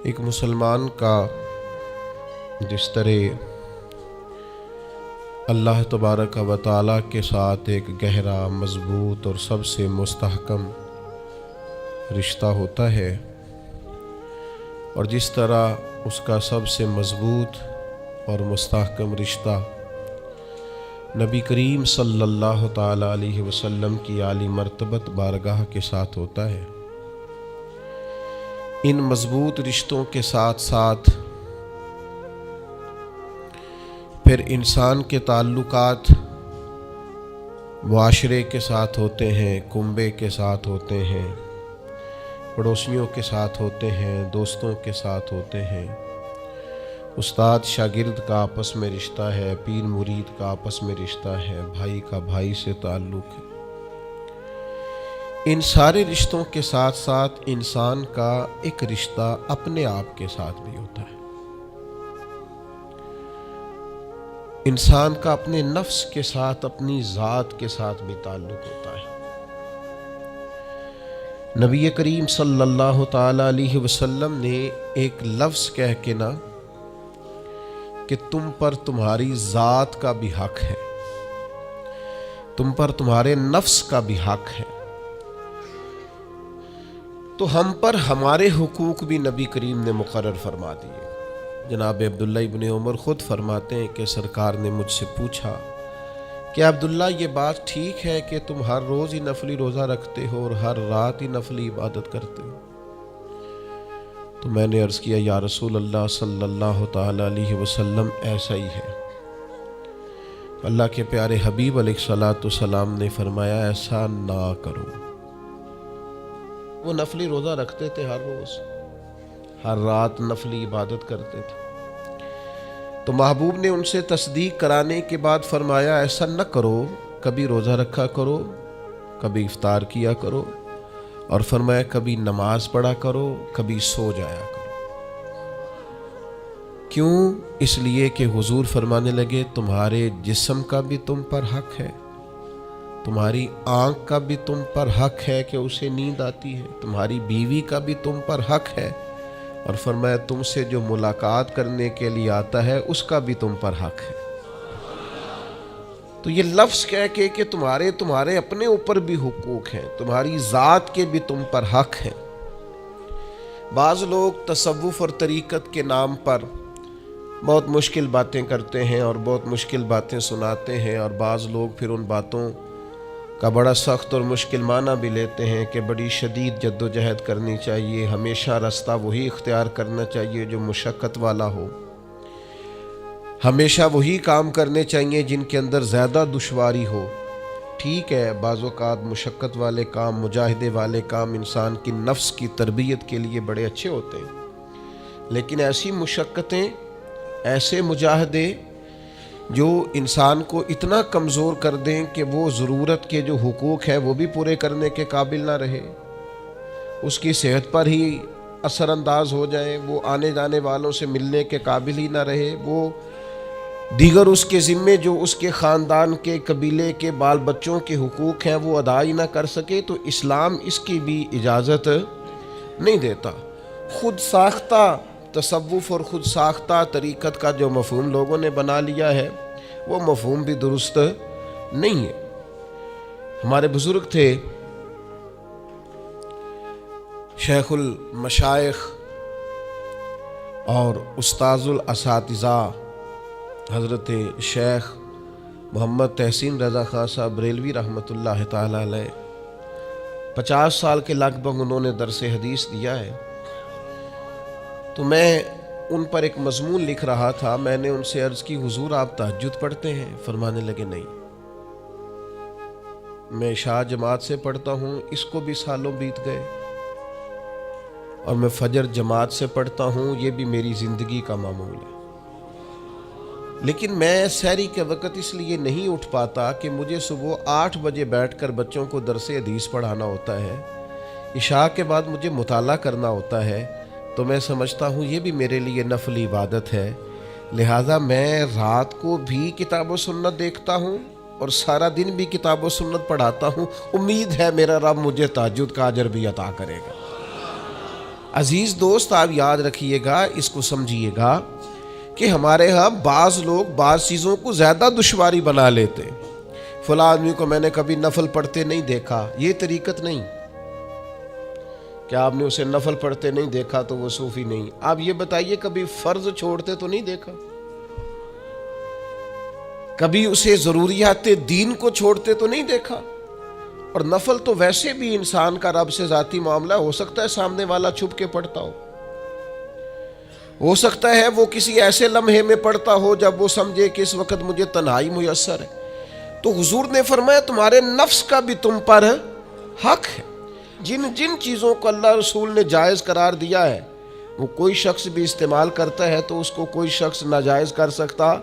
ایک مسلمان کا جس طرح اللہ تبارک و تعالیٰ کے ساتھ ایک گہرا، مضبوط اور سب سے مستحکم رشتہ ہوتا ہے، اور جس طرح اس کا سب سے مضبوط اور مستحکم رشتہ نبی کریم صلی اللہ تعالیٰ علیہ وسلم کی عالی مرتبت بارگاہ کے ساتھ ہوتا ہے، ان مضبوط رشتوں کے ساتھ ساتھ پھر انسان کے تعلقات معاشرے کے ساتھ ہوتے ہیں، کنبے کے ساتھ ہوتے ہیں، پڑوسیوں کے ساتھ ہوتے ہیں، دوستوں کے ساتھ ہوتے ہیں، استاد شاگرد کا آپس میں رشتہ ہے، پیر مرید کا آپس میں رشتہ ہے، بھائی کا بھائی سے تعلق ہے۔ ان سارے رشتوں کے ساتھ ساتھ انسان کا ایک رشتہ اپنے آپ کے ساتھ بھی ہوتا ہے۔ انسان کا اپنے نفس کے ساتھ، اپنی ذات کے ساتھ بھی تعلق ہوتا ہے۔ نبی کریم صلی اللہ تعالیٰ علیہ وسلم نے ایک لفظ کہہ کے نا کہ تم پر تمہاری ذات کا بھی حق ہے، تم پر تمہارے نفس کا بھی حق ہے، تو ہم پر ہمارے حقوق بھی نبی کریم نے مقرر فرما دیے۔ جناب عبداللہ ابن عمر خود فرماتے ہیں کہ سرکار نے مجھ سے پوچھا کہ عبداللہ یہ بات ٹھیک ہے کہ تم ہر روز ہی نفلی روزہ رکھتے ہو اور ہر رات ہی نفلی عبادت کرتے ہو؟ تو میں نے عرض کیا یا رسول اللہ صلی اللہ تعالیٰ علیہ وسلم ایسا ہی ہے۔ اللہ کے پیارے حبیب علیہ الصلوۃ والسلام نے فرمایا ایسا نہ کرو۔ وہ نفلی روزہ رکھتے تھے، ہر روز ہر رات نفلی عبادت کرتے تھے، تو محبوب نے ان سے تصدیق کرانے کے بعد فرمایا ایسا نہ کرو، کبھی روزہ رکھا کرو، کبھی افطار کیا کرو، اور فرمایا کبھی نماز پڑھا کرو، کبھی سو جایا کرو۔ کیوں؟ اس لیے کہ حضور فرمانے لگے تمہارے جسم کا بھی تم پر حق ہے، تمہاری آنکھ کا بھی تم پر حق ہے کہ اسے نیند آتی ہے، تمہاری بیوی کا بھی تم پر حق ہے، اور فرمایا تم سے جو ملاقات کرنے کے لیے آتا ہے اس کا بھی تم پر حق ہے۔ تو یہ لفظ کہہ کے کہ تمہارے اپنے اوپر بھی حقوق ہیں، تمہاری ذات کے بھی تم پر حق ہیں۔ بعض لوگ تصوف اور طریقت کے نام پر بہت مشکل باتیں کرتے ہیں اور بہت مشکل باتیں سناتے ہیں، اور بعض لوگ پھر ان باتوں کا بڑا سخت اور مشکل معنی بھی لیتے ہیں کہ بڑی شدید جد و جہد کرنی چاہیے، ہمیشہ راستہ وہی اختیار کرنا چاہیے جو مشقت والا ہو، ہمیشہ وہی کام کرنے چاہیے جن کے اندر زیادہ دشواری ہو۔ ٹھیک ہے، بعض اوقات مشقت والے کام، مجاہدے والے کام انسان کی نفس کی تربیت کے لیے بڑے اچھے ہوتے ہیں، لیکن ایسی مشقتیں، ایسے مجاہدے جو انسان کو اتنا کمزور کر دیں کہ وہ ضرورت کے جو حقوق ہیں وہ بھی پورے کرنے کے قابل نہ رہے، اس کی صحت پر ہی اثر انداز ہو جائیں، وہ آنے جانے والوں سے ملنے کے قابل ہی نہ رہے، وہ دیگر اس کے ذمے جو اس کے خاندان کے قبیلے کے بال بچوں کے حقوق ہیں وہ ادا ہی نہ کر سکے، تو اسلام اس کی بھی اجازت نہیں دیتا۔ خود ساختہ تصوف اور خود ساختہ طریقت کا جو مفہوم لوگوں نے بنا لیا ہے وہ مفہوم بھی درست نہیں ہے۔ ہمارے بزرگ تھے شیخ المشائخ اور استاذ الاساتذہ حضرت شیخ محمد تحسین رضا خان صاحب بریلوی رحمۃ اللہ تعالی علیہ، 50 سال کے لگ بھگ انہوں نے درس حدیث دیا ہے۔ تو میں ان پر ایک مضمون لکھ رہا تھا، میں نے ان سے عرض کی حضور آپ تہجد پڑھتے ہیں؟ فرمانے لگے نہیں، میں عشاء جماعت سے پڑھتا ہوں، اس کو بھی سالوں بیت گئے، اور میں فجر جماعت سے پڑھتا ہوں، یہ بھی میری زندگی کا معمول ہے، لیکن میں سحری کے وقت اس لیے نہیں اٹھ پاتا کہ مجھے صبح 8 بجے بیٹھ کر بچوں کو درس حدیث پڑھانا ہوتا ہے، عشاء کے بعد مجھے مطالعہ کرنا ہوتا ہے، تو میں سمجھتا ہوں یہ بھی میرے لیے نفلی عبادت ہے، لہٰذا میں رات کو بھی کتاب و سنت دیکھتا ہوں اور سارا دن بھی کتاب و سنت پڑھاتا ہوں، امید ہے میرا رب مجھے تہجد کا اجر بھی عطا کرے گا۔ عزیز دوست آپ یاد رکھیے گا، اس کو سمجھیے گا کہ ہمارے ہاں بعض لوگ بعض چیزوں کو زیادہ دشواری بنا لیتے ہیں۔ فلاں آدمی کو میں نے کبھی نفل پڑھتے نہیں دیکھا، یہ طریقت نہیں کہ آپ نے اسے نفل پڑھتے نہیں دیکھا تو وہ صوفی نہیں۔ آپ یہ بتائیے کبھی فرض چھوڑتے تو نہیں دیکھا، کبھی اسے ضروریات دین کو چھوڑتے تو نہیں دیکھا۔ اور نفل تو ویسے بھی انسان کا رب سے ذاتی معاملہ، ہو سکتا ہے سامنے والا چھپ کے پڑھتا ہو سکتا ہے وہ کسی ایسے لمحے میں پڑھتا ہو جب وہ سمجھے کہ اس وقت مجھے تنہائی میسر ہے۔ تو حضور نے فرمایا تمہارے نفس کا بھی تم پر حق ہے۔ جن جن چیزوں کو اللہ رسول نے جائز قرار دیا ہے وہ کوئی شخص بھی استعمال کرتا ہے تو اس کو کوئی شخص ناجائز کر سکتا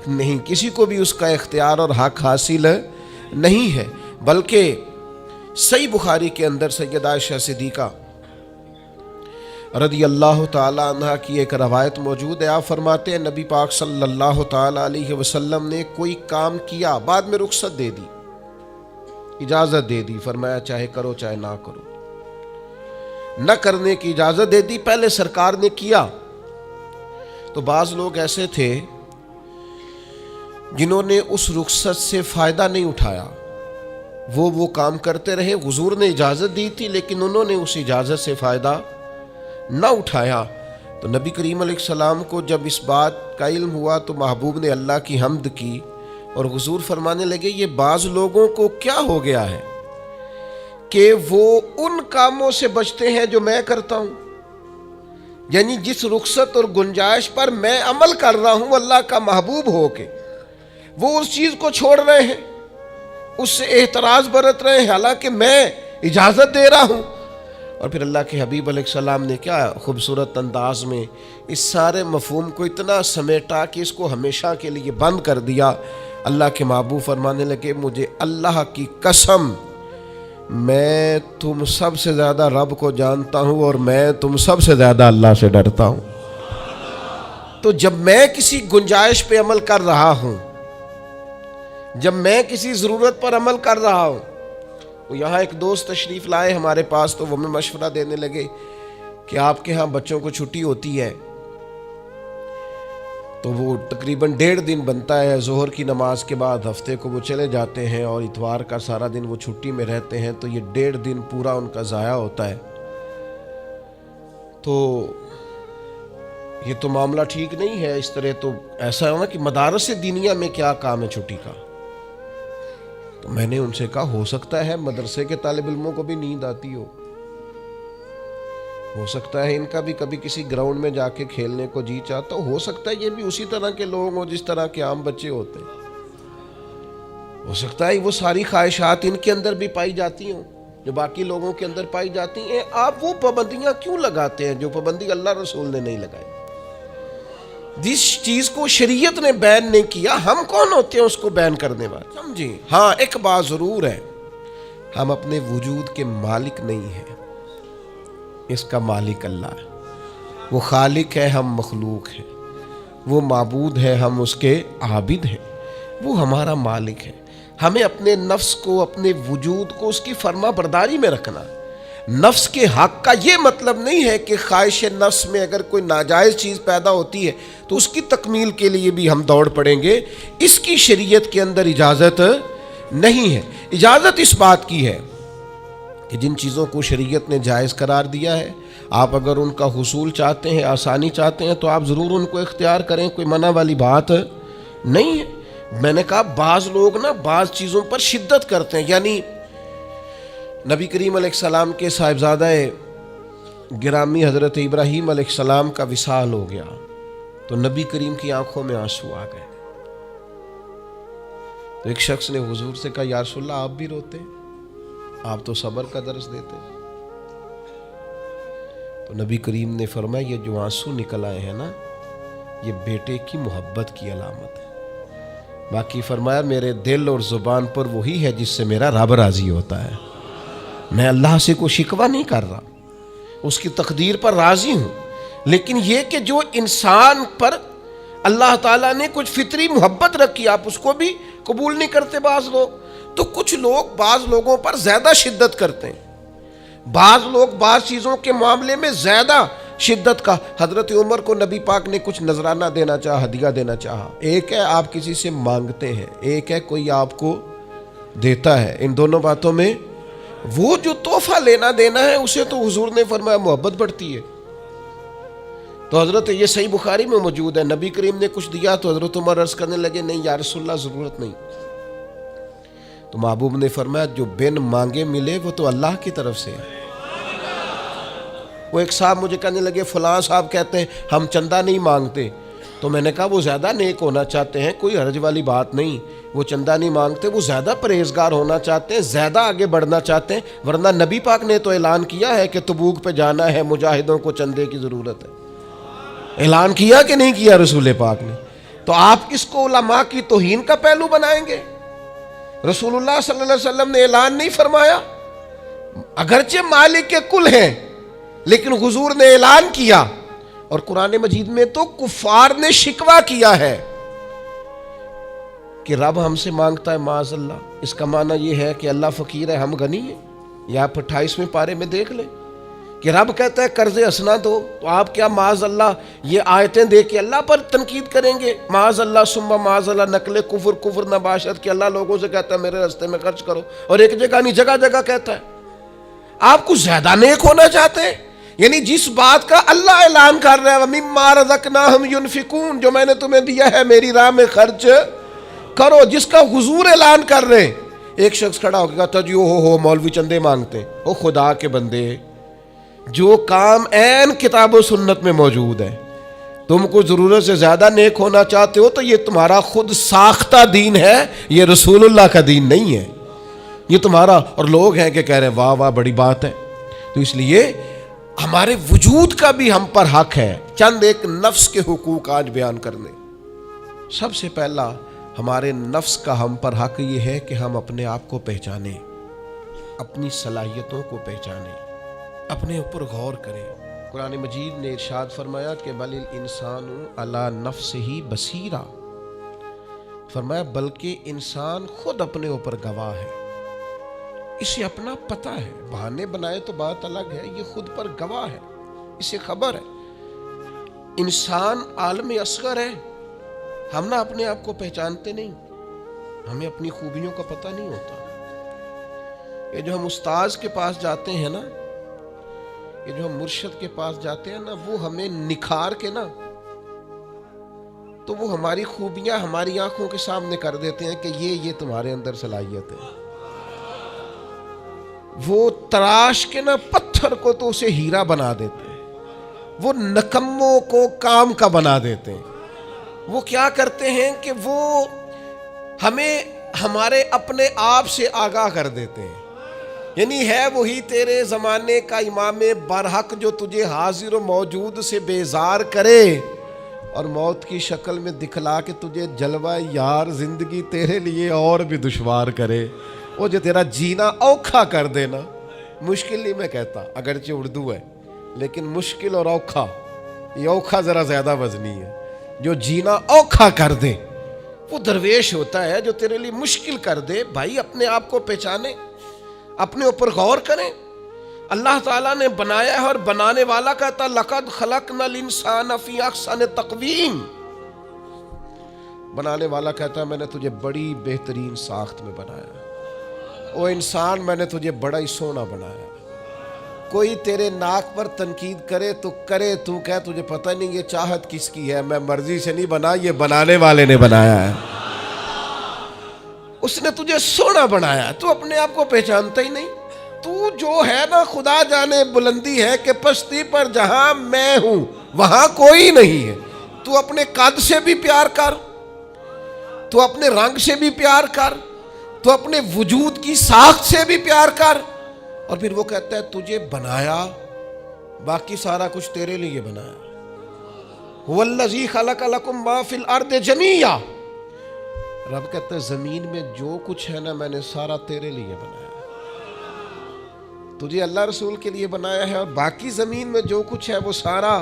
نہیں، کسی کو بھی اس کا اختیار اور حق حاصل نہیں ہے۔ بلکہ صحیح بخاری کے اندر سیدہ عائشہ صدیقہ رضی اللہ تعالی عنہ کی ایک روایت موجود ہے۔ آپ فرماتے ہیں نبی پاک صلی اللہ تعالی علیہ وسلم نے کوئی کام کیا، بعد میں رخصت دے دی، اجازت دے دی، فرمایا چاہے کرو چاہے نہ کرو، نہ کرنے کی اجازت دے دی، پہلے سرکار نے کیا۔ تو بعض لوگ ایسے تھے جنہوں نے اس رخصت سے فائدہ نہیں اٹھایا، وہ کام کرتے رہے، حضور نے اجازت دی تھی لیکن انہوں نے اس اجازت سے فائدہ نہ اٹھایا۔ تو نبی کریم علیہ السلام کو جب اس بات کا علم ہوا تو محبوب نے اللہ کی حمد کی اور حضور فرمانے لگے یہ بعض لوگوں کو کیا ہو گیا ہے کہ وہ ان کاموں سے بچتے ہیں جو میں کرتا ہوں، یعنی جس رخصت اور گنجائش پر میں عمل کر رہا ہوں اللہ کا محبوب ہو کے، وہ اس چیز کو چھوڑ رہے ہیں، اس سے احتراز برت رہے ہیں حالانکہ میں اجازت دے رہا ہوں۔ اور پھر اللہ کے حبیب علیہ السلام نے کیا خوبصورت انداز میں اس سارے مفہوم کو اتنا سمیٹا کہ اس کو ہمیشہ کے لیے بند کر دیا۔ اللہ کے محبوب فرمانے لگے مجھے اللہ کی قسم میں تم سب سے زیادہ رب کو جانتا ہوں اور میں تم سب سے زیادہ اللہ سے ڈرتا ہوں۔ تو جب میں کسی گنجائش پہ عمل کر رہا ہوں، جب میں کسی ضرورت پر عمل کر رہا ہوں، وہ یہاں ایک دوست تشریف لائے ہمارے پاس تو وہ ہمیں مشورہ دینے لگے کہ آپ کے ہاں بچوں کو چھٹی ہوتی ہے تو وہ تقریباً 1.5 دن بنتا ہے، ظہر کی نماز کے بعد ہفتے کو وہ چلے جاتے ہیں اور اتوار کا سارا دن وہ چھٹی میں رہتے ہیں، تو یہ 1.5 دن پورا ان کا ضائع ہوتا ہے۔ تو یہ تو معاملہ ٹھیک نہیں ہے، اس طرح تو ایسا ہے نا کہ مدارس دینیہ میں کیا کام ہے چھٹی کا؟ تو میں نے ان سے کہا ہو سکتا ہے مدرسے کے طالب علموں کو بھی نیند آتی ہو سکتا ہے ان کا بھی کبھی کسی گراؤنڈ میں جا کے کھیلنے کو جی چاہتا ہو سکتا ہے یہ بھی اسی طرح کے لوگ ہوں جس طرح کے عام بچے ہوتے ہیں، ہو سکتا ہے وہ ساری خواہشات ان کے اندر بھی پائی جاتی ہوں جو باقی لوگوں کے اندر پائی جاتی ہیں۔ آپ وہ پابندیاں کیوں لگاتے ہیں جو پابندی اللہ رسول نے نہیں لگائی؟ جس چیز کو شریعت نے بین نہیں کیا ہم کون ہوتے ہیں اس کو بین کرنے والے؟ سمجھیں؟ ہاں ایک بات ضرور ہے، ہم اپنے وجود کے مالک نہیں ہیں، اس کا مالک اللہ ہے، وہ خالق ہے ہم مخلوق ہیں، وہ معبود ہے ہم اس کے عابد ہیں، وہ ہمارا مالک ہے۔ ہمیں اپنے نفس کو اپنے وجود کو اس کی فرما برداری میں رکھنا۔ نفس کے حق کا یہ مطلب نہیں ہے کہ خواہش نفس میں اگر کوئی ناجائز چیز پیدا ہوتی ہے تو اس کی تکمیل کے لیے بھی ہم دوڑ پڑیں گے، اس کی شریعت کے اندر اجازت نہیں ہے۔ اجازت اس بات کی ہے کہ جن چیزوں کو شریعت نے جائز قرار دیا ہے آپ اگر ان کا حصول چاہتے ہیں، آسانی چاہتے ہیں تو آپ ضرور ان کو اختیار کریں، کوئی منع والی بات نہیں ہے۔ میں نے کہا بعض لوگ بعض چیزوں پر شدت کرتے ہیں، یعنی نبی کریم علیہ السلام کے صاحبزادہ گرامی حضرت ابراہیم علیہ السلام کا وصال ہو گیا تو نبی کریم کی آنکھوں میں آنسو آ گئے۔ تو ایک شخص نے حضور سے کہا یا رسول اللہ آپ بھی روتے ہیں، آپ تو صبر کا درس دیتے ہیں۔ تو نبی کریم نے فرمایا یہ جو آنسو نکل آئے ہیں یہ بیٹے کی محبت کی علامت ہے، باقی فرمایا میرے دل اور زبان پر وہی ہے جس سے میرا رب راضی ہوتا ہے، میں اللہ سے کوئی شکوہ نہیں کر رہا، اس کی تقدیر پر راضی ہوں، لیکن یہ کہ جو انسان پر اللہ تعالیٰ نے کچھ فطری محبت رکھی آپ اس کو بھی قبول نہیں کرتے بعض لوگ، تو کچھ لوگ بعض لوگوں پر زیادہ شدت کرتے ہیں، بعض لوگ بعض چیزوں کے معاملے میں زیادہ شدت کا. حضرت عمر کو نبی پاک نے کچھ نذرانہ دینا چاہا, ہدیہ دینا چاہا. ایک ہے آپ کسی سے مانگتے ہیں, ایک ہے کوئی آپ کو دیتا ہے. ان دونوں باتوں میں وہ جو تحفہ لینا دینا ہے اسے تو حضور نے فرمایا محبت بڑھتی ہے. تو حضرت یہ صحیح بخاری میں موجود ہے, نبی کریم نے کچھ دیا تو حضرت عمر عرض کرنے لگے نہیں یا رسول اللہ ضرورت نہیں. تو محبوب نے فرمایا جو بن مانگے ملے وہ تو اللہ کی طرف سے ہے. وہ ایک صاحب مجھے کہنے لگے فلاں صاحب کہتے ہیں ہم چندہ نہیں مانگتے. تو میں نے کہا وہ زیادہ نیک ہونا چاہتے ہیں, کوئی حرج والی بات نہیں. وہ چندہ نہیں مانگتے, وہ زیادہ پرہیزگار ہونا چاہتے ہیں, زیادہ آگے بڑھنا چاہتے ہیں. ورنہ نبی پاک نے تو اعلان کیا ہے کہ تبوک پہ جانا ہے, مجاہدوں کو چندے کی ضرورت ہے. اعلان کیا کہ نہیں کیا رسول پاک نے؟ تو آپ کس کو علماء کی توہین کا پہلو بنائیں گے؟ رسول اللہ صلی اللہ علیہ وسلم نے اعلان نہیں فرمایا؟ اگرچہ مالک کے کل ہیں لیکن حضور نے اعلان کیا. اور قرآن مجید میں تو کفار نے شکوہ کیا ہے کہ رب ہم سے مانگتا ہے معاذ اللہ. اس کا معنی یہ ہے کہ اللہ فقیر ہے, ہم غنی ہیں. یہ آپ 28ویں پارے میں دیکھ لیں کہ رب کہتا ہے قرض حسنہ دو, تو آپ کیا معاذ اللہ یہ آیتیں دیکھ کے اللہ پر تنقید کریں گے؟ معاذ اللہ ثم معاذ اللہ, نقل کفر نباشت کہ اللہ لوگوں سے کہتا ہے میرے راستے میں خرچ کرو, اور ایک جگہ نہیں جگہ جگہ کہتا ہے. آپ کچھ زیادہ نیک ہونا چاہتے ہیں, یعنی جس بات کا اللہ اعلان کر رہا ہے وَمِمَّا رَزَقْنَاهُمْ يُنْفِقُونَ, جو میں نے تمہیں دیا ہے میری راہ میں خرچ کرو, جس کا حضور اعلان کر رہے ہیں. ایک شخص کھڑا ہو گیا تھا جی ہو مولوی چندے مانگتے ہیں. او خدا کے بندے, جو کام عین کتاب و سنت میں موجود ہے, تم کو ضرورت سے زیادہ نیک ہونا چاہتے ہو تو یہ تمہارا خود ساختہ دین ہے, یہ رسول اللہ کا دین نہیں ہے, یہ تمہارا. اور لوگ ہیں کہ کہہ رہے ہیں واہ واہ بڑی بات ہے. تو اس لیے ہمارے وجود کا بھی ہم پر حق ہے. چند ایک نفس کے حقوق آج بیان کرنے. سب سے پہلا ہمارے نفس کا ہم پر حق یہ ہے کہ ہم اپنے آپ کو پہچانیں, اپنی صلاحیتوں کو پہچانیں, اپنے اوپر غور کریں. قرآن مجید نے ارشاد فرمایا کہ بل الانسان علی نفسہ بصیرہ, فرمایا بلکہ انسان خود اپنے اوپر گواہ ہے, اسے اپنا پتہ ہے. بہانے بنائے تو بات الگ ہے, یہ خود پر گواہ ہے, اسے خبر ہے. انسان عالم اصغر ہے, ہم نہ اپنے آپ کو پہچانتے نہیں, ہمیں اپنی خوبیوں کا پتہ نہیں ہوتا. یہ جو ہم استاذ کے پاس جاتے ہیں نا, یہ جو ہم مرشد کے پاس جاتے ہیں نا, وہ ہمیں نکھار کے نا تو وہ ہماری خوبیاں ہماری آنکھوں کے سامنے کر دیتے ہیں کہ یہ تمہارے اندر صلاحیت ہے. وہ تراش کے نا پتھر کو تو اسے ہیرا بنا دیتے ہیں, وہ نکموں کو کام کا بنا دیتے ہیں. وہ کیا کرتے ہیں کہ وہ ہمیں ہمارے اپنے آپ سے آگاہ کر دیتے ہیں. یعنی ہے وہی تیرے زمانے کا امام برحق جو تجھے حاضر و موجود سے بیزار کرے اور موت کی شکل میں دکھلا کے تجھے جلوہ یار زندگی تیرے لیے اور بھی دشوار کرے. وہ جو تیرا جینا اوکھا کر دینا, مشکل نہیں میں کہتا, اگرچہ اردو ہے لیکن مشکل اور اوکھا, یہ اوکھا ذرا زیادہ وزنی ہے. جو جینا اوکھا کر دے وہ درویش ہوتا ہے, جو تیرے لیے مشکل کر دے. بھائی اپنے آپ کو پہچانے, اپنے اوپر غور کریں. اللہ تعالیٰ نے بنایا ہے اور بنانے والا کہتا لقد خلقنا الانسان فی احسن تقویم. بنانے والا کہتا میں نے تجھے بڑی بہترین ساخت میں بنایا. او انسان میں نے تجھے بڑا ہی سونا بنایا. کوئی تیرے ناک پر تنقید کرے تو کرے, تو کہہ تجھے پتہ نہیں یہ چاہت کس کی ہے, میں مرضی سے نہیں بنا, یہ بنانے والے نے بنایا ہے. اس نے تجھے سونا بنایا, تو اپنے آپ کو پہچانتا ہی نہیں. تو جو ہے نا خدا جانے بلندی ہے کہ پستی پر جہاں میں ہوں وہاں کوئی نہیں ہے. تو اپنے قد سے بھی پیار کر, تو اپنے رنگ سے بھی پیار کر, تو اپنے وجود کی ساخت سے بھی پیار کر. اور پھر وہ کہتا ہے تجھے بنایا, باقی سارا کچھ تیرے لیے بنایا. وَالَّذِي خَلَقَ لَكُم مَّا فِي الْأَرْضِ جَمِيعًا, رب کہتا ہے زمین میں جو کچھ ہے نا میں نے سارا تیرے لیے بنایا. تجھے اللہ رسول کے لیے بنایا ہے, اور باقی زمین میں جو کچھ ہے وہ سارا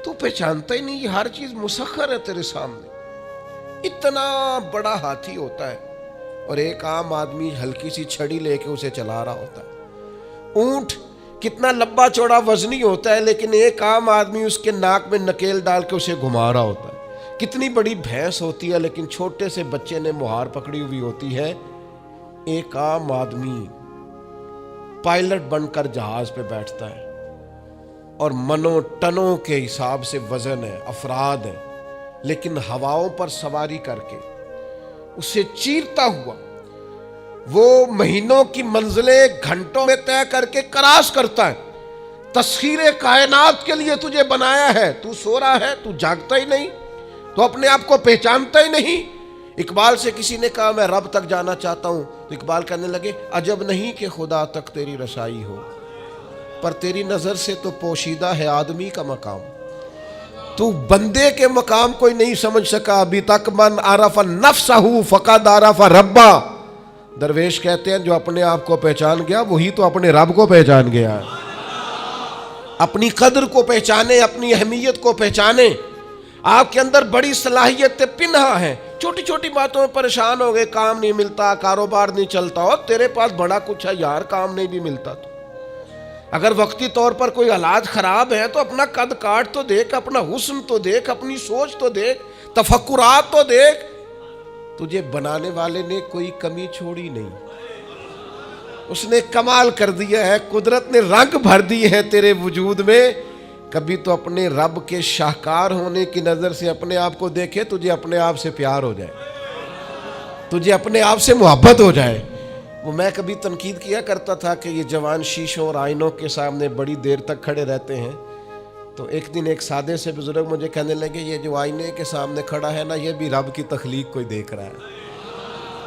تو پہچانتا ہی نہیں. یہ ہر چیز مسخر ہے تیرے سامنے. اتنا بڑا ہاتھی ہوتا ہے اور ایک عام آدمی ہلکی سی چھڑی لے کے اسے چلا رہا ہوتا ہے. اونٹ کتنا لمبا چوڑا وزنی ہوتا ہے لیکن ایک عام آدمی اس کے ناک میں نکیل ڈال کے اسے گھما رہا ہوتا ہے. کتنی بڑی بھینس ہوتی ہے لیکن چھوٹے سے بچے نے مہار پکڑی ہوئی ہوتی ہے. ایک عام آدمی پائلٹ بن کر جہاز پہ بیٹھتا ہے اور منوں ٹنوں کے حساب سے وزن ہے، افراد ہے، لیکن ہواؤں پر سواری کر کے اسے چیرتا ہوا وہ مہینوں کی منزلیں گھنٹوں میں طے کر کے کراس کرتا ہے. تسخیر کائنات کے لیے تجھے بنایا ہے، تو سو رہا ہے، تو جاگتا ہی نہیں، تو اپنے آپ کو پہچانتا ہی نہیں. اقبال سے کسی نے کہا میں رب تک جانا چاہتا ہوں، تو اقبال کہنے لگے عجب نہیں کہ خدا تک تیری رسائی ہو، پر تیری نظر سے تو پوشیدہ ہے آدمی کا مقام. تو بندے کے مقام کوئی نہیں سمجھ سکا ابھی تک. من عرف نفسہ فقد عرف ربا. درویش کہتے ہیں جو اپنے آپ کو پہچان گیا وہی تو اپنے رب کو پہچان گیا. اپنی قدر کو پہچانے، اپنی اہمیت کو پہچانے. آپ کے اندر بڑی صلاحیت پنہا ہے، چھوٹی چھوٹی باتوں میں پریشان ہو گئے، کام نہیں ملتا، کاروبار نہیں چلتا. اور تیرے پاس بڑا کچھ ہے یار، کام نہیں بھی ملتا. تو اگر وقتی طور پر کوئی حالات خراب ہیں تو اپنا قد کاٹ تو دیکھ، اپنا حسن تو دیکھ، اپنی سوچ تو دیکھ، تفکرات تو دیکھ. تجھے بنانے والے نے کوئی کمی چھوڑی نہیں، اس نے کمال کر دیا ہے، قدرت نے رنگ بھر دی ہے تیرے وجود میں. کبھی تو اپنے رب کے شاہکار ہونے کی نظر سے اپنے آپ کو دیکھے، تجھے اپنے آپ سے پیار ہو جائے، تجھے اپنے آپ سے محبت ہو جائے. وہ میں کبھی تنقید کیا کرتا تھا کہ یہ جوان شیشوں اور آئینوں کے سامنے بڑی دیر تک کھڑے رہتے ہیں. تو ایک دن ایک سادے سے بزرگ مجھے کہنے لگے یہ جو آئینے کے سامنے کھڑا ہے نا، یہ بھی رب کی تخلیق کوئی دیکھ رہا ہے.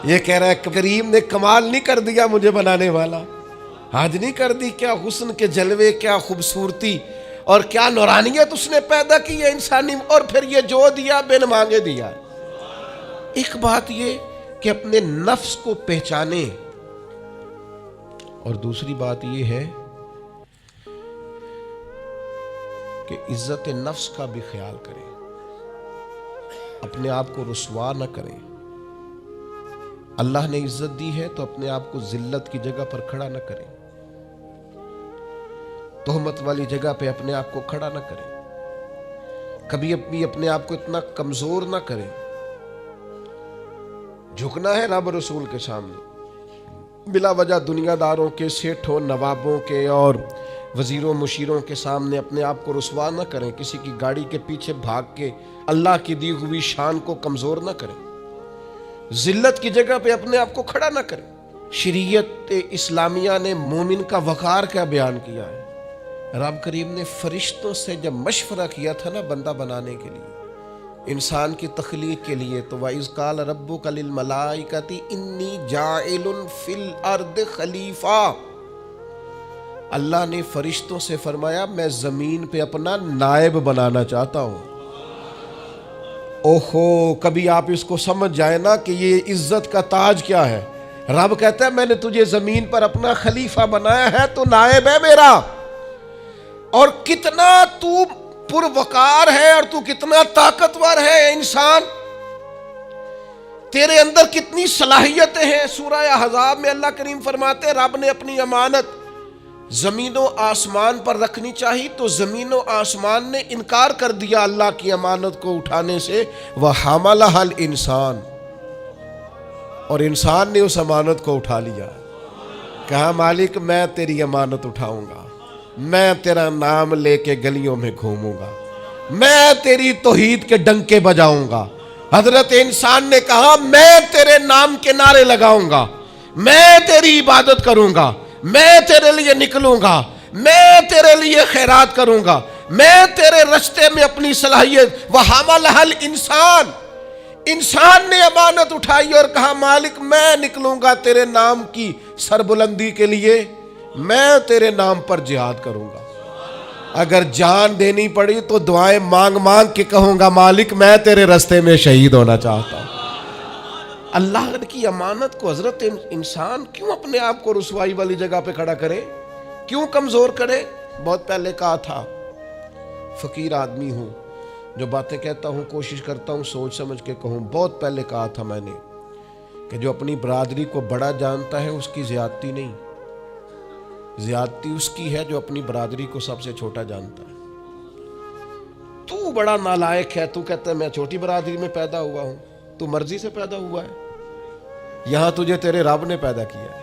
یہ کہہ رہا ہے کریم نے کمال نہیں کر دیا مجھے بنانے والا، حج نہیں کر دی. کیا حسن کے جلوے، کیا خوبصورتی اور کیا نورانیت اس نے پیدا کی ہے انسانی. اور پھر یہ جو دیا بن مانگے دیا. ایک بات یہ کہ اپنے نفس کو پہچانے، اور دوسری بات یہ ہے کہ عزت نفس کا بھی خیال کریں، اپنے آپ کو رسوا نہ کریں. اللہ نے عزت دی ہے تو اپنے آپ کو ذلت کی جگہ پر کھڑا نہ کریں، تہمت والی جگہ پہ اپنے آپ کو کھڑا نہ کریں. کبھی اپنے آپ کو اتنا کمزور نہ کریں. جھکنا ہے رب رسول کے سامنے، بلا وجہ دنیا داروں کے، سیٹھوں، نوابوں کے اور وزیروں مشیروں کے سامنے اپنے آپ کو رسوا نہ کریں. کسی کی گاڑی کے پیچھے بھاگ کے اللہ کی دی ہوئی شان کو کمزور نہ کریں. ذلت کی جگہ پہ اپنے آپ کو کھڑا نہ کریں. شریعت اسلامیہ نے مومن کا وقار کیا بیان کیا ہے. رب کریم نے فرشتوں سے جب مشورہ کیا تھا نا بندہ بنانے کے لیے، انسان کی تخلیق کے لیے، تو وَإِذْ قَالَ رَبُّكَ لِلْمَلَائِكَةِ إِنِّي جَاعِلٌ فِي الْأَرْضِ خَلِيفَةً. اللہ نے فرشتوں سے فرمایا میں زمین پہ اپنا نائب بنانا چاہتا ہوں. اوہو، کبھی آپ اس کو سمجھ جائیں نا کہ یہ عزت کا تاج کیا ہے. رب کہتا ہے میں نے تجھے زمین پر اپنا خلیفہ بنایا ہے، تو نائب ہے میرا. اور کتنا تو پروقار ہے اور تو کتنا طاقتور ہے انسان، تیرے اندر کتنی صلاحیتیں ہیں. سورہ احزاب میں اللہ کریم فرماتے ہیں رب نے اپنی امانت زمین و آسمان پر رکھنی چاہی تو زمین و آسمان نے انکار کر دیا اللہ کی امانت کو اٹھانے سے. وَحَمَلَهَا الْإِنسان، اور انسان نے اس امانت کو اٹھا لیا. کہا مالک میں تیری امانت اٹھاؤں گا، میں تیرا نام لے کے گلیوں میں گھوموں گا، میں تیری توحید کے ڈنکے بجاؤں گا. حضرت انسان نے کہا میں تیرے نام کے نعرے لگاؤں گا، میں تیری عبادت کروں گا، میں تیرے لیے نکلوں گا، میں تیرے لیے خیرات کروں گا، میں تیرے رستے میں اپنی صلاحیت. وَحَمَلَهَا الْإِنسان، انسان نے امانت اٹھائی اور کہا مالک میں نکلوں گا تیرے نام کی سربلندی کے لیے، میں تیرے نام پر جہاد کروں گا. اگر جان دینی پڑی تو دعائیں مانگ مانگ کے کہوں گا مالک میں تیرے رستے میں شہید ہونا چاہتا ہوں. اللہ کی امانت کو حضرت انسان کیوں اپنے آپ کو رسوائی والی جگہ پہ کھڑا کرے، کیوں کمزور کرے. بہت پہلے کہا تھا فقیر آدمی ہوں، جو باتیں کہتا ہوں کوشش کرتا ہوں سوچ سمجھ کے کہوں. بہت پہلے کہا تھا میں نے کہ جو اپنی برادری کو بڑا جانتا ہے اس کی زیادتی نہیں، زیادتی اس کی ہے جو اپنی برادری کو سب سے چھوٹا جانتا ہے. تو بڑا نالائق ہے، تو کہتا ہے میں چھوٹی برادری میں پیدا ہوا ہوں. تو مرضی سے پیدا ہوا ہے، یہاں تجھے تیرے رب نے پیدا کیا ہے.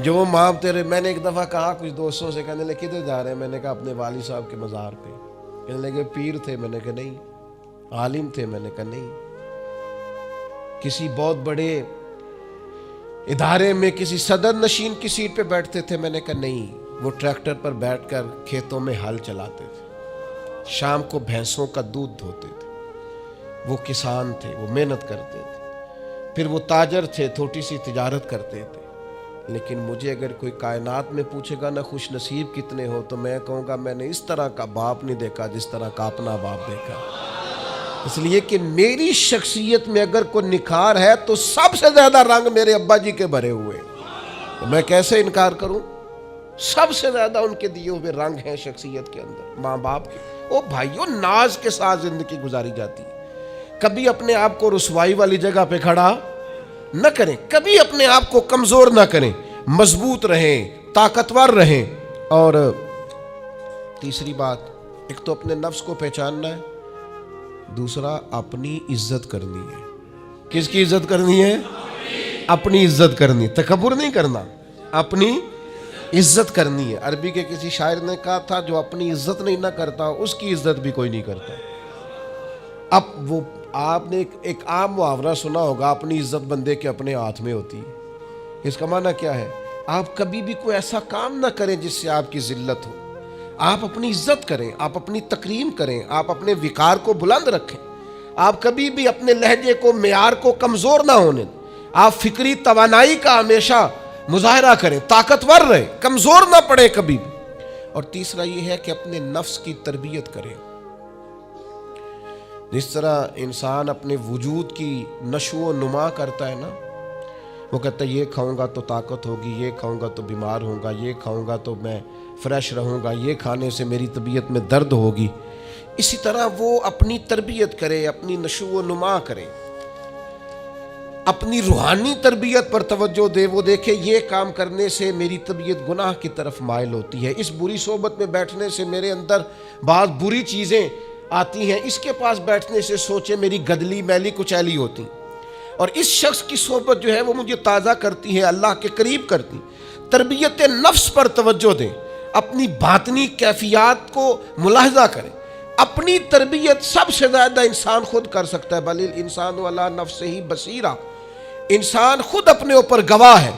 جو ماں تیرے، میں نے ایک دفعہ کہا کچھ دوستوں سے، کہنے لگے کدھر جا رہے ہیں؟ میں نے کہا اپنے والد صاحب کے مزار پہ. کہنے لگے پیر تھے؟ میں نے کہا نہیں. عالم تھے؟ میں نے کہا نہیں. کسی بہت بڑے ادارے میں کسی صدر نشین کی سیٹ پہ بیٹھتے تھے؟ میں نے کہا نہیں. وہ ٹریکٹر پر بیٹھ کر کھیتوں میں ہل چلاتے تھے، شام کو بھینسوں کا دودھ دھوتے تھے. وہ کسان تھے، وہ محنت کرتے تھے. پھر وہ تاجر تھے، چھوٹی سی تجارت کرتے تھے. لیکن مجھے اگر کوئی کائنات میں پوچھے گا نا خوش نصیب کتنے ہو، تو میں کہوں گا میں نے اس طرح کا باپ نہیں دیکھا جس طرح کا اپنا باپ دیکھا. اس لیے کہ میری شخصیت میں اگر کوئی نکھار ہے تو سب سے زیادہ رنگ میرے ابا جی کے بھرے ہوئے. تو میں کیسے انکار کروں؟ سب سے زیادہ ان کے دیے ہوئے رنگ ہیں شخصیت کے اندر، ماں باپ کے. او بھائیوں، ناز کے ساتھ زندگی گزاری جاتی ہے. کبھی اپنے آپ کو رسوائی والی جگہ پہ کھڑا نہ کریں، کبھی اپنے آپ کو کمزور نہ کریں، مضبوط رہیں، طاقتور رہیں. اور تیسری بات، ایک تو اپنے نفس کو پہچاننا ہے، دوسرا اپنی عزت کرنی ہے. کس کی عزت کرنی ہے؟ اپنی عزت کرنی. تکبر نہیں کرنا، اپنی عزت کرنی ہے. عربی کے کسی شاعر نے کہا تھا جو اپنی عزت نہیں نہ کرتا اس کی عزت بھی کوئی نہیں کرتا. اب وہ آپ نے ایک عام محاورہ سنا ہوگا، اپنی عزت بندے کے اپنے ہاتھ میں ہوتی ہے. اس کا معنی کیا ہے؟ آپ کبھی بھی کوئی ایسا کام نہ کریں جس سے آپ کی ذلت ہو. آپ اپنی عزت کریں، آپ اپنی تکریم کریں، آپ اپنے وقار کو بلند رکھیں. آپ کبھی بھی اپنے لہجے کو، معیار کو کمزور نہ ہونے دیں. آپ فکری توانائی کا ہمیشہ مظاہرہ کریں، طاقتور رہیں، کمزور نہ پڑے کبھی بھی. اور تیسرا یہ ہے کہ اپنے نفس کی تربیت کریں. جس طرح انسان اپنے وجود کی نشو و نما کرتا ہے نا، وہ کہتا ہے یہ کھاؤں گا تو طاقت ہوگی، یہ کھاؤں گا تو بیمار ہوں گا، یہ کھاؤں گا تو میں فریش رہوں گا، یہ کھانے سے میری طبیعت میں درد ہوگی. اسی طرح وہ اپنی تربیت کرے، اپنی نشو و نما کرے، اپنی روحانی تربیت پر توجہ دے. وہ دیکھے یہ کام کرنے سے میری طبیعت گناہ کی طرف مائل ہوتی ہے، اس بری صحبت میں بیٹھنے سے میرے اندر بعض بری چیزیں آتی ہیں، اس کے پاس بیٹھنے سے سوچے میری گدلی میلی کچیلی ہوتی، اور اس شخص کی صحبت جو ہے وہ مجھے تازہ کرتی ہے، اللہ کے قریب کرتی. تربیت نفس پر توجہ دیں، اپنی باطنی کیفیات کو ملاحظہ کریں. اپنی تربیت سب سے زیادہ انسان خود کر سکتا ہے. بل الانسان علی نفسہ بصیرہ. انسان خود اپنے اوپر گواہ ہے.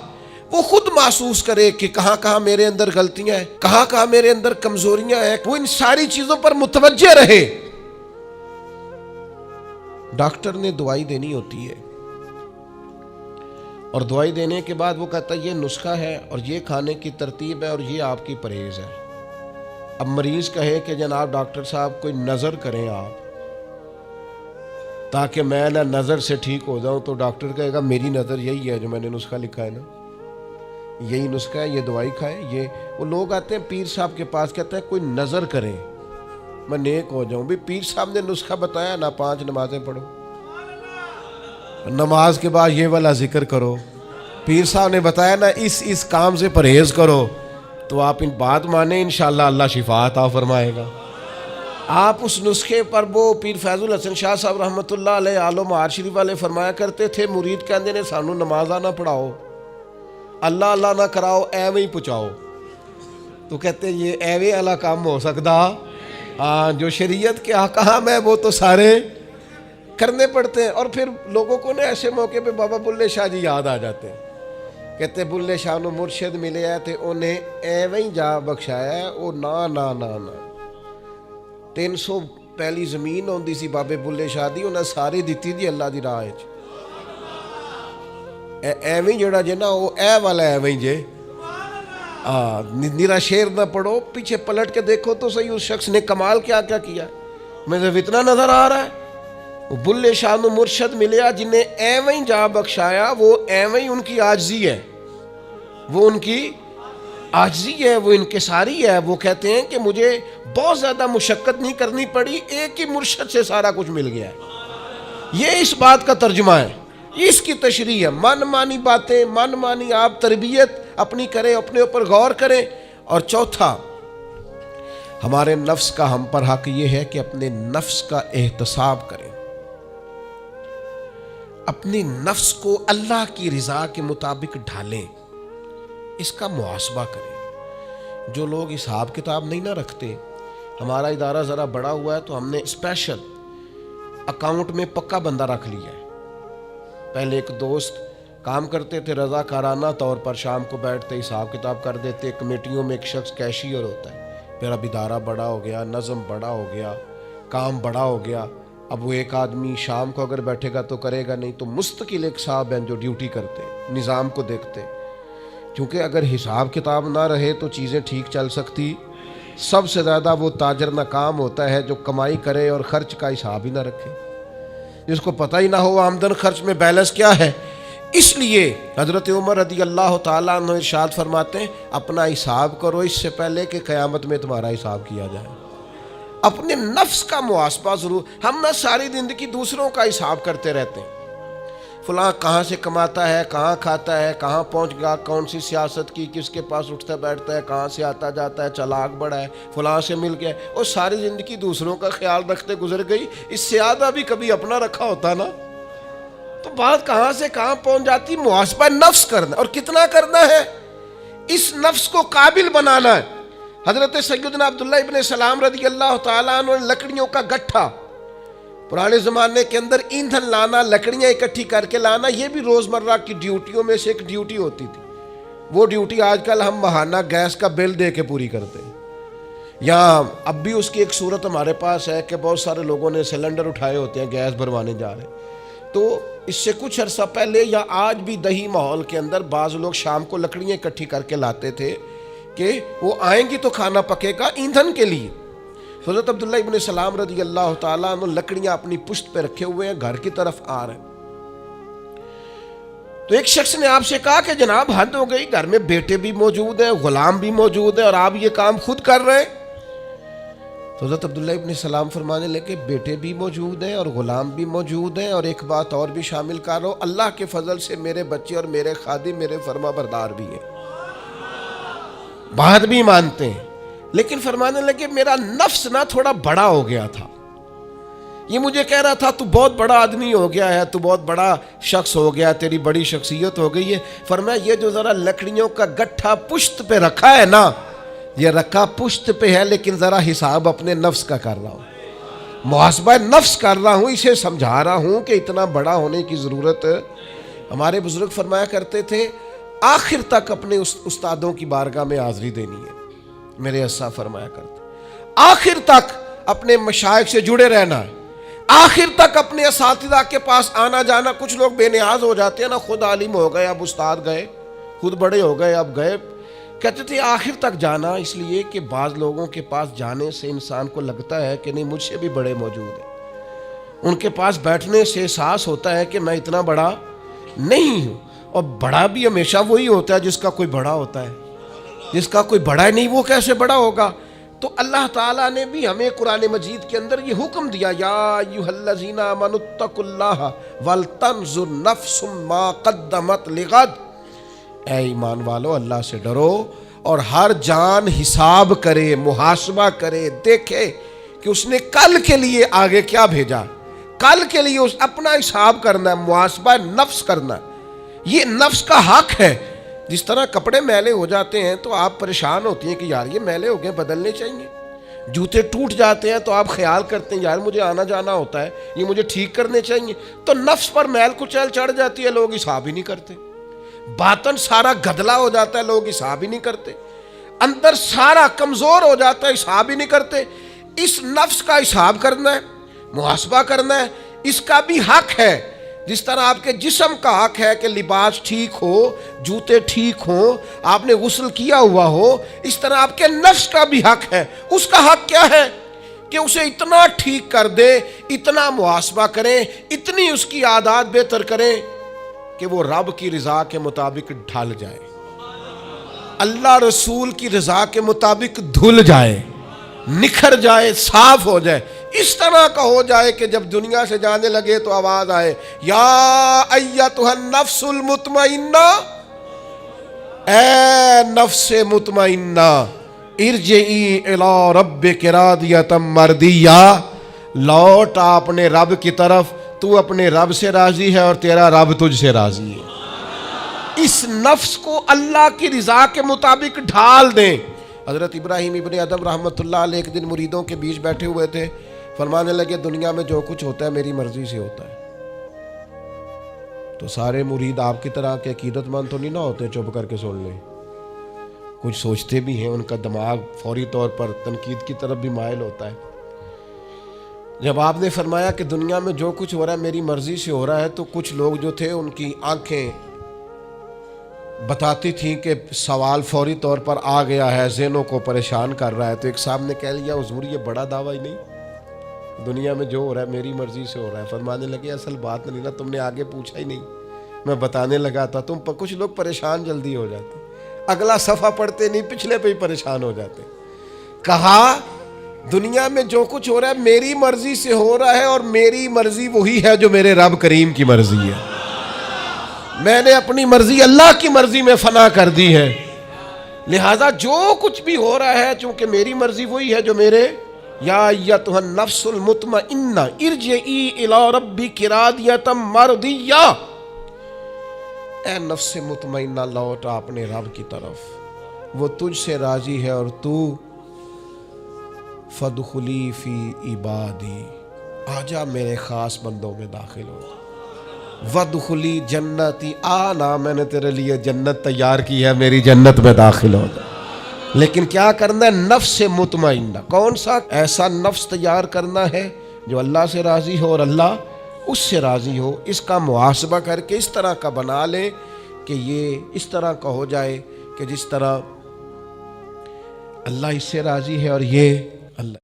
وہ خود محسوس کرے کہ کہاں کہاں میرے اندر غلطیاں ہیں، کہاں کہاں میرے اندر کمزوریاں ہیں. وہ ان ساری چیزوں پر متوجہ رہے. ڈاکٹر نے دوائی دینی ہوتی ہے، اور دوائی دینے کے بعد وہ کہتا ہے یہ نسخہ ہے اور یہ کھانے کی ترتیب ہے اور یہ آپ کی پرہیز ہے. اب مریض کہے کہ جناب ڈاکٹر صاحب کوئی نظر کریں آپ تاکہ میں نہ نظر سے ٹھیک ہو جاؤں، تو ڈاکٹر کہے گا میری نظر یہی ہے جو میں نے نسخہ لکھا ہے نا، یہی نسخہ ہے، یہ دوائی کھائیں. یہ وہ لوگ آتے ہیں پیر صاحب کے پاس، کہتے ہیں کوئی نظر کریں میں نیک ہو جاؤں. بھی پیر صاحب نے نسخہ بتایا نا، 5 نمازیں پڑھو، نماز کے بعد یہ والا ذکر کرو. پیر صاحب نے بتایا نا اس کام سے پرہیز کرو، تو آپ ان بات مانیں انشاءاللہ اللہ شفا عطا فرمائے گا. آپ اس نسخے پر، وہ پیر فیض الحسن شاہ صاحب رحمۃ اللہ علیہ آل مہار شریف والے فرمایا کرتے تھے، مرید کہندے نے سانو نمازاں نہ پڑھاؤ، اللہ اللہ نہ کراؤ، ایویں ہی پہنچاؤ. تو کہتے ہیں یہ ایویں والا کام ہو سکتا؟ ہاں، جو شریعت کے احکام ہے وہ تو سارے کرنے پڑتے ہیں. اور پھر لوگوں کو نا ایسے موقع پہ بابا بلے شاہ جی یاد آ جاتے ہیں. کہتے بلے شاہ نو مرشد ملے ہے تے انہیں ایویں جا بخشایا ہے. او نا نا نا نا 300 پہلی زمین ہوندی سی بابے بلے شاہ دی، انہیں ساری دیتی دی اللہ دی راہ وچ. ایویں جڑا جے نا وہ اے والا ایویں جے. نیرا شعر نہ پڑھو، پیچھے پلٹ کے دیکھو تو صحیح اس شخص نے کمال کیا کیا کیا. مجھے اتنا نظر آ رہا ہے بلے شاہ نو مرشد ملیا جنہیں ایویں جا بخشایا، وہ ایویں ان کی عاجزی ہے، وہ ان کی عاجزی ہے، وہ انکساری ہے. وہ کہتے ہیں کہ مجھے بہت زیادہ مشقت نہیں کرنی پڑی، ایک ہی مرشد سے سارا کچھ مل گیا ہے. یہ اس بات کا ترجمہ ہے، اس کی تشریح ہے. من مانی باتیں، من مانی آپ تربیت اپنی کریں، اپنے اوپر غور کریں. اور چوتھا، ہمارے نفس کا ہم پر حق یہ ہے کہ اپنے نفس کا احتساب کریں، اپنی نفس کو اللہ کی رضا کے مطابق ڈھالیں، اس کا محاسبہ کریں. جو لوگ حساب کتاب نہیں نہ رکھتے، ہمارا ادارہ ذرا بڑا ہوا ہے تو ہم نے اسپیشل اکاؤنٹ میں پکا بندہ رکھ لیا ہے. پہلے ایک دوست کام کرتے تھے رضا کارانہ طور پر، شام کو بیٹھتے حساب کتاب کر دیتے. کمیٹیوں میں ایک شخص کیشیئر ہوتا ہے. پھر اب ادارہ بڑا ہو گیا، نظم بڑا ہو گیا، کام بڑا ہو گیا. اب وہ ایک آدمی شام کو اگر بیٹھے گا تو کرے گا نہیں، تو مستقل ایک صاحب ہیں جو ڈیوٹی کرتے، نظام کو دیکھتے. کیونکہ اگر حساب کتاب نہ رہے تو چیزیں ٹھیک چل سکتی. سب سے زیادہ وہ تاجر ناکام ہوتا ہے جو کمائی کرے اور خرچ کا حساب ہی نہ رکھے، جس کو پتہ ہی نہ ہو آمدن خرچ میں بیلنس کیا ہے. اس لیے حضرت عمر رضی اللہ تعالیٰ عنہ ارشاد فرماتے ہیں، اپنا حساب کرو اس سے پہلے کہ قیامت میں تمہارا حساب کیا جائے. اپنے نفس کا محاسبہ ضرور. ہم نہ ساری زندگی دوسروں کا حساب کرتے رہتے ہیں، فلاں کہاں سے کماتا ہے، کہاں کھاتا ہے، کہاں پہنچ گیا، کون سی سیاست کی، کس کے پاس اٹھتا بیٹھتا ہے، کہاں سے آتا جاتا ہے، چلاک بڑا ہے، فلاں سے مل گیا. اور ساری زندگی دوسروں کا خیال رکھتے گزر گئی. اس سے زیادہ بھی کبھی اپنا رکھا ہوتا نا تو بات کہاں سے کہاں پہنچ جاتی. محاسبہ نفس کرنا، اور کتنا کرنا ہے، اس نفس کو قابل بنانا ہے. حضرت سیدنا عبداللہ ابن سلام رضی اللہ تعالیٰ عنہ نے لکڑیوں کا گٹھا، پرانے زمانے کے اندر ایندھن لانا، لکڑیاں اکٹھی کر کے لانا، یہ بھی روزمرہ کی ڈیوٹیوں میں سے ایک ڈیوٹی ہوتی تھی. وہ ڈیوٹی آج کل ہم ماہانہ گیس کا بل دے کے پوری کرتے ہیں. یہاں اب بھی اس کی ایک صورت ہمارے پاس ہے کہ بہت سارے لوگوں نے سلنڈر اٹھائے ہوتے ہیں، گیس بھروانے جا رہے ہیں. تو اس سے کچھ عرصہ پہلے یا آج بھی دیہی ماحول کے اندر بعض لوگ شام کو لکڑیاں اکٹھی کر کے لاتے تھے کہ وہ آئیں گی تو کھانا پکے گا ایندھن کے لیے. حضرت عبداللہ ابن سلام رضی اللہ تعالیٰ عنہ لکڑیاں اپنی پشت پہ رکھے ہوئے ہیں، گھر کی طرف آ رہے ہیں. تو ایک شخص نے آپ سے کہا کہ جناب حد ہو گئی، گھر میں بیٹے بھی موجود ہیں، غلام بھی موجود ہیں، اور آپ یہ کام خود کر رہے ہیں. تو حضرت عبداللہ ابن سلام فرمانے لگے، بیٹے بھی موجود ہیں اور غلام بھی موجود ہیں، اور ایک بات اور بھی شامل کر رہا ہوں، اللہ کے فضل سے میرے بچے اور میرے خادم میرے فرما بردار بھی ہیں، بات بھی مانتے ہیں. لیکن فرمانے لگے میرا نفس نہ تھوڑا بڑا ہو گیا تھا. یہ مجھے کہہ رہا تھا تو بہت بڑا آدمی ہو گیا ہے، تو بہت بڑا شخص ہو گیا، تیری بڑی شخصیت ہو گئی ہے. فرمایا یہ جو ذرا لکڑیوں کا گٹھا پشت پہ رکھا ہے نا، یہ رکھا پشت پہ ہے، لیکن ذرا حساب اپنے نفس کا کر رہا ہوں، محاسبہ نفس کر رہا ہوں، اسے سمجھا رہا ہوں کہ اتنا بڑا ہونے کی ضرورت. ہمارے بزرگ فرمایا کرتے تھے آخر تک اپنے استادوں کی بارگاہ میں حاضری دینی ہے. میرے اسا فرمایا کرتے آخر تک اپنے مشائخ سے جڑے رہنا ہے، آخر تک اپنے اساتذہ کے پاس آنا جانا. کچھ لوگ بے نیاز ہو جاتے ہیں نا، خود عالم ہو گئے اب استاد گئے، خود بڑے ہو گئے اب گئے. کہتے تھے آخر تک جانا، اس لیے کہ بعض لوگوں کے پاس جانے سے انسان کو لگتا ہے کہ نہیں مجھ سے بھی بڑے موجود ہیں. ان کے پاس بیٹھنے سے احساس ہوتا ہے کہ میں اتنا بڑا نہیں ہوں. اور بڑا بھی ہمیشہ وہی ہوتا ہے جس کا کوئی بڑا ہوتا ہے، جس کا کوئی بڑا ہی نہیں وہ کیسے بڑا ہوگا. تو اللہ تعالیٰ نے بھی ہمیں قرآن مجید کے اندر یہ حکم دیا، یا ایھا الذین آمنوا اتقوا اللہ ولتنظر نفس ما قدمت لغد. اے ایمان والو اللہ سے ڈرو اور ہر جان حساب کرے، محاسبہ کرے، دیکھے کہ اس نے کل کے لیے آگے کیا بھیجا. کل کے لیے اس اپنا حساب کرنا ہے، محاسبہ نفس کرنا ہے. یہ نفس کا حق ہے. جس طرح کپڑے میلے ہو جاتے ہیں تو آپ پریشان ہوتی ہیں کہ یار یہ میلے ہو گئے بدلنے چاہیے. جوتے ٹوٹ جاتے ہیں تو آپ خیال کرتے ہیں یار مجھے آنا جانا ہوتا ہے، یہ مجھے ٹھیک کرنے چاہیے. تو نفس پر میل کچیل چڑھ جاتی ہے، لوگ حساب ہی نہیں کرتے. باطن سارا گدلا ہو جاتا ہے، لوگ حساب ہی نہیں کرتے. اندر سارا کمزور ہو جاتا ہے، حساب ہی نہیں کرتے. اس نفس کا حساب کرنا ہے، محاسبہ کرنا ہے. اس کا بھی حق ہے. جس طرح آپ کے جسم کا حق ہے کہ لباس ٹھیک ہو، جوتے ٹھیک ہوں، آپ نے غسل کیا ہوا ہو، اس طرح آپ کے نفس کا بھی حق ہے. اس کا حق کیا ہے کہ اسے اتنا ٹھیک کر دے، اتنا محاسبہ کریں، اتنی اس کی عادات بہتر کریں کہ وہ رب کی رضا کے مطابق ڈھل جائے، اللہ رسول کی رضا کے مطابق دھل جائے، نکھر جائے، صاف ہو جائے. اس طرح کا ہو جائے کہ جب دنیا سے جانے لگے تو آواز آئے، یا ایتھا النفس المطمئنہ اے نفس مطمئنہ ارجعی الی ربک راضیۃ مرضیہ، لوٹ اپنے رب کی طرف، تو اپنے رب سے راضی ہے اور تیرا رب تجھ سے راضی ہے۔ اس نفس کو اللہ کی رضا کے مطابق ڈھال دیں۔ حضرت ابراہیم ابن ادم رحمۃ اللہ علیہ ایک دن مریدوں کے بیچ بیٹھے ہوئے تھے، فرمانے لگے دنیا میں جو کچھ ہوتا ہے میری مرضی سے ہوتا ہے۔ تو سارے مرید آپ کی طرح کے عقیدت مند تو نہیں نہ ہوتے چپ کر کے سن لیں، کچھ سوچتے بھی ہیں، ان کا دماغ فوری طور پر تنقید کی طرف بھی مائل ہوتا ہے۔ جب آپ نے فرمایا کہ دنیا میں جو کچھ ہو رہا ہے میری مرضی سے ہو رہا ہے، تو کچھ لوگ جو تھے ان کی آنکھیں بتاتی تھیں کہ سوال فوری طور پر آ گیا ہے، ذہنوں کو پریشان کر رہا ہے۔ تو ایک صاحب نے کہہ لیا حضور یہ بڑا دعویٰ ہی نہیں، دنیا میں جو ہو رہا ہے میری مرضی سے ہو رہا ہے۔ فرمانے لگے اصل بات نہیں نا، تم نے آگے پوچھا ہی نہیں، میں بتانے لگا تھا، تم پر کچھ لوگ پریشان جلدی ہو جاتے، اگلا صفحہ پڑھتے نہیں پچھلے پہ ہی پریشان ہو جاتے۔ کہا دنیا میں جو کچھ ہو رہا ہے میری مرضی سے ہو رہا ہے، اور میری مرضی وہی ہے جو میرے رب کریم کی مرضی ہے۔ میں نے اپنی مرضی اللہ کی مرضی میں فنا کر دی ہے، لہذا جو کچھ بھی ہو رہا ہے چونکہ میری مرضی وہی ہے جو میرے یا ایتھا النفس المطمئنہ ارجعی الی ربک راضیۃ مرضیہ، اے نفس مطمئنہ لوٹ اپنے رب کی طرف، وہ تجھ سے راضی ہے، اور تو فادخلی فی عبادی، آجا میرے خاص بندوں میں داخل ہو، وادخلی جنتی، آنا میں نے تیرے لیے جنت تیار کی ہے، میری جنت میں داخل ہو جا۔ لیکن کیا کرنا ہے؟ نفس مطمئنہ، کون سا؟ ایسا نفس تیار کرنا ہے جو اللہ سے راضی ہو اور اللہ اس سے راضی ہو۔ اس کا محاسبہ کر کے اس طرح کا بنا لیں کہ یہ اس طرح کا ہو جائے کہ جس طرح اللہ اس سے راضی ہے اور یہ اللہ